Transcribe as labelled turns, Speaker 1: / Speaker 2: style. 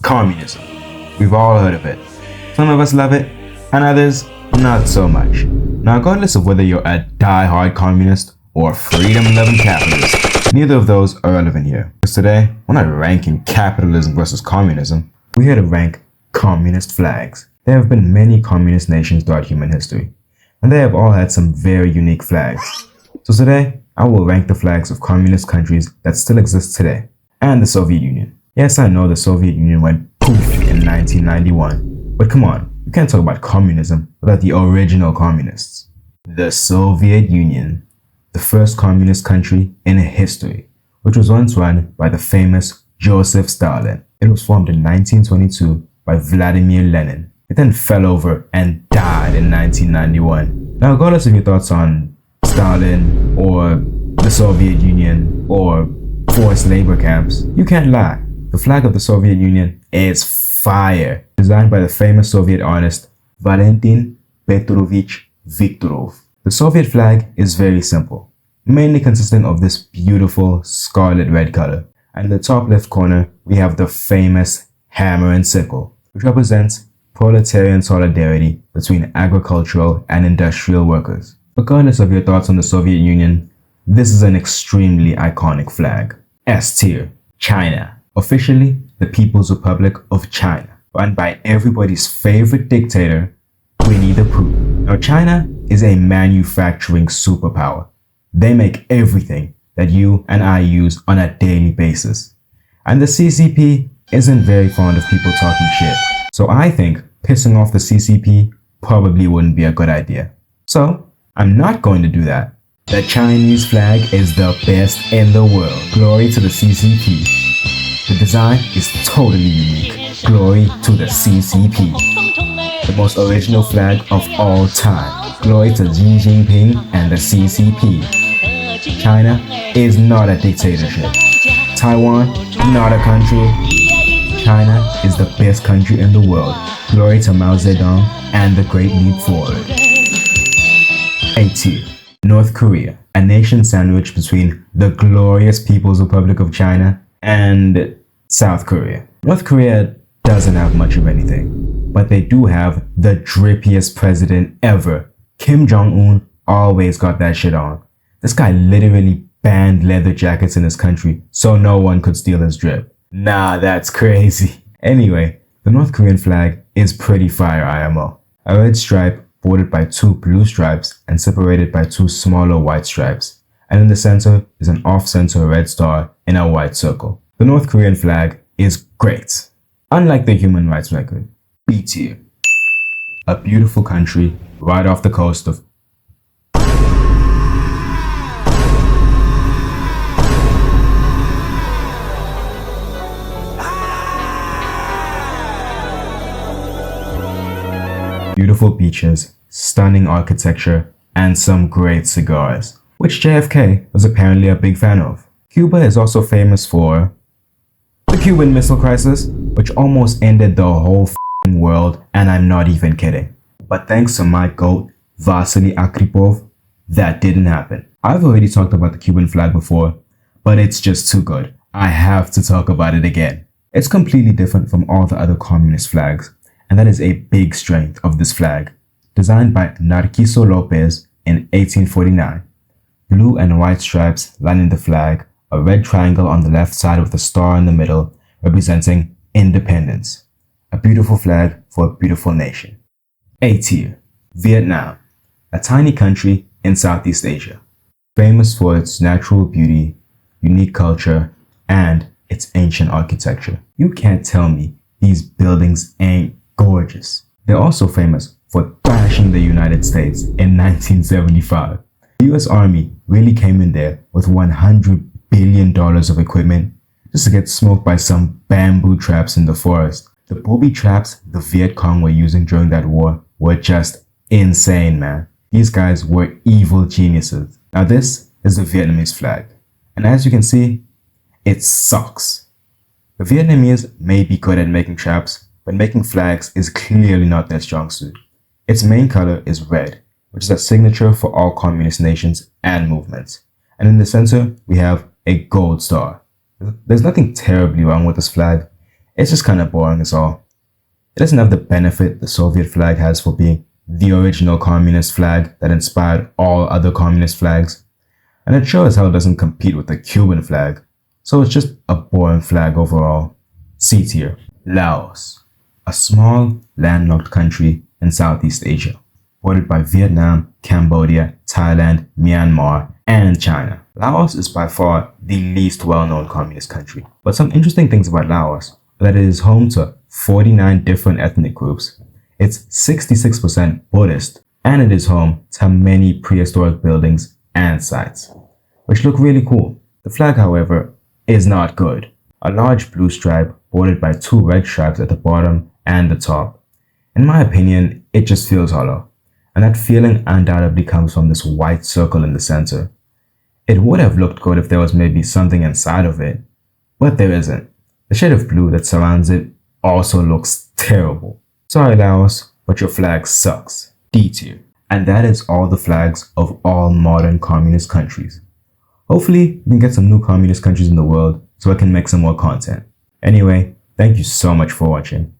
Speaker 1: Communism. We've all heard of it. Some of us love it, and others not so much. Now, regardless of whether you're a die-hard communist or a freedom-loving capitalist, neither of those are relevant here. Because today, we're not ranking capitalism versus communism. We're here to rank communist flags. There have been many communist nations throughout human history, and they have all had some very unique flags. So today, I will rank the flags of communist countries that still exist today, and the Soviet Union. Yes, I know the Soviet Union went poof in 1991, but come on, you can't talk about communism without the original communists. The Soviet Union, the first communist country in history, which was once run by the famous Joseph Stalin. It was formed in 1922 by Vladimir Lenin. It then fell over and died in 1991. Now, regardless of your thoughts on Stalin or the Soviet Union or forced labor camps, you can't lie. The flag of the Soviet Union is fire, designed by the famous Soviet artist Valentin Petrovich Viktorov. The Soviet flag is very simple, mainly consisting of this beautiful scarlet red color. And in the top left corner, we have the famous hammer and sickle, which represents proletarian solidarity between agricultural and industrial workers. Regardless of your thoughts on the Soviet Union, this is an extremely iconic flag. S tier, China. Officially, the People's Republic of China, run by everybody's favorite dictator, Winnie the Pooh. Now, China is a manufacturing superpower. They make everything that you and I use on a daily basis. And the CCP isn't very fond of people talking shit. So I think pissing off the CCP probably wouldn't be a good idea. So, I'm not going to do that. The Chinese flag is the best in the world. Glory to the CCP. The design is totally unique. Glory to the CCP. The most original flag of all time. Glory to Xi Jinping and the CCP. China is not a dictatorship. Taiwan, not a country. China is the best country in the world. Glory to Mao Zedong and the Great Leap Forward. A tier. North Korea, a nation sandwiched between the glorious People's Republic of China and South Korea. North Korea doesn't have much of anything, but they do have the drippiest president ever. Kim Jong-un always got that shit on. This guy literally banned leather jackets in his country so no one could steal his drip. Nah, that's crazy. Anyway, the North Korean flag is pretty fire IMO. A red stripe bordered by two blue stripes and separated by two smaller white stripes. And in the center is an off-center red star in a white circle. The North Korean flag is great. Unlike the human rights record. B tier. A beautiful country right off the coast of beautiful beaches, stunning architecture, and some great cigars, which JFK was apparently a big fan of. Cuba is also famous for the Cuban Missile Crisis, which almost ended the whole f***ing world, and I'm not even kidding. But thanks to my GOAT, Vasily Akripov, that didn't happen. I've already talked about the Cuban flag before, but it's just too good. I have to talk about it again. It's completely different from all the other communist flags, and that is a big strength of this flag. Designed by Narciso Lopez in 1849. Blue and white stripes lining the flag, a red triangle on the left side with a star in the middle, representing independence. A beautiful flag for a beautiful nation. A tier. Vietnam, a tiny country in Southeast Asia. Famous for its natural beauty, unique culture, and its ancient architecture. You can't tell me these buildings ain't gorgeous. They're also famous for thrashing the United States in 1975. The US Army really came in there with $100 billion of equipment just to get smoked by some bamboo traps in the forest. The booby traps the Viet Cong were using during that war were just insane, man. These guys were evil geniuses. Now this is the Vietnamese flag. And as you can see, it sucks. The Vietnamese may be good at making traps, but making flags is clearly not their strong suit. Its main color is red, which is a signature for all communist nations and movements. And in the center, we have a gold star. There's nothing terribly wrong with this flag. It's just kind of boring as all. It doesn't have the benefit the Soviet flag has for being the original communist flag that inspired all other communist flags. And it sure as hell doesn't compete with the Cuban flag. So it's just a boring flag overall. C tier. Laos. A small, landlocked country in Southeast Asia, bordered by Vietnam, Cambodia, Thailand, Myanmar, and China. Laos is by far the least well-known communist country. But some interesting things about Laos are that it is home to 49 different ethnic groups. It's 66% Buddhist, and it is home to many prehistoric buildings and sites, which look really cool. The flag, however, is not good. A large blue stripe bordered by 2 red stripes at the bottom and the top. In my opinion, it just feels hollow, and that feeling undoubtedly comes from this white circle in the center. It would have looked good if there was maybe something inside of it, but there isn't. The shade of blue that surrounds it also looks terrible. Sorry Laos, but your flag sucks. D tier. And that is all the flags of all modern communist countries. Hopefully, we can get some new communist countries in the world so I can make some more content. Anyway, thank you so much for watching.